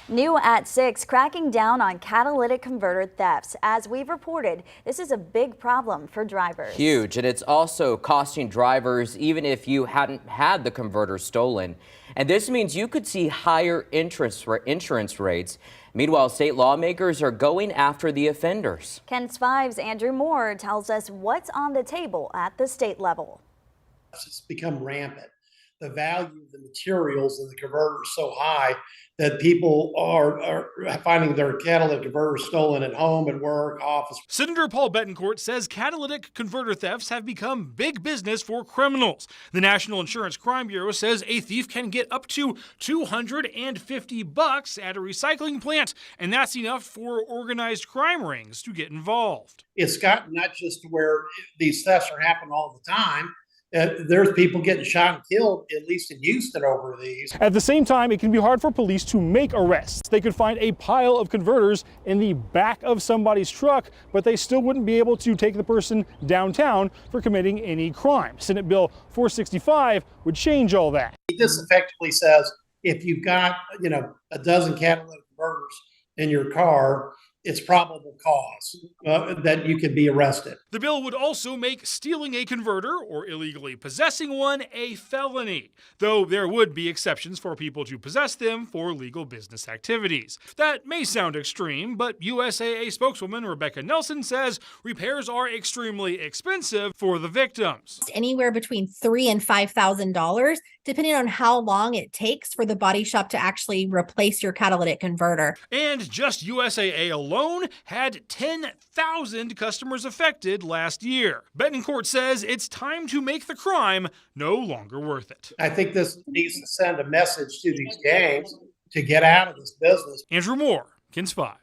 New at 6, cracking down on catalytic converter thefts. As we've reported, this is a big problem for drivers. Huge, and it's also costing drivers even if you hadn't had the converter stolen. And this means you could see higher insurance rates. Meanwhile, state lawmakers are going after the offenders. KENS 5's Andrew Moore tells us what's on the table at the state level. It's become rampant. The value of the materials in the converter is so high that people are finding their catalytic converters stolen at home, at work, office. Senator Paul Betancourt says catalytic converter thefts have become big business for criminals. The National Insurance Crime Bureau says a thief can get up to $250 at a recycling plant, and that's enough for organized crime rings to get involved. It's gotten not just to where these thefts are happening all the time. There's people getting shot and killed, at least in Houston, over these. At the same time, it can be hard for police to make arrests. They could find a pile of converters in the back of somebody's truck, but they still wouldn't be able to take the person downtown for committing any crime. Senate Bill 465 would change all that. This effectively says if you've got, a dozen catalytic converters in your car, it's probable cause that you could be arrested. The bill would also make stealing a converter or illegally possessing one a felony, though there would be exceptions for people to possess them for legal business activities. That may sound extreme, but USAA spokeswoman Rebecca Nelson says repairs are extremely expensive for the victims. Anywhere between $3,000 and $5,000, depending on how long it takes for the body shop to actually replace your catalytic converter. And just USAA alone had 10,000 customers affected last year. Betancourt says it's time to make the crime no longer worth it. I think this needs to send a message to these gangs to get out of this business. Andrew Moore, KENS 5.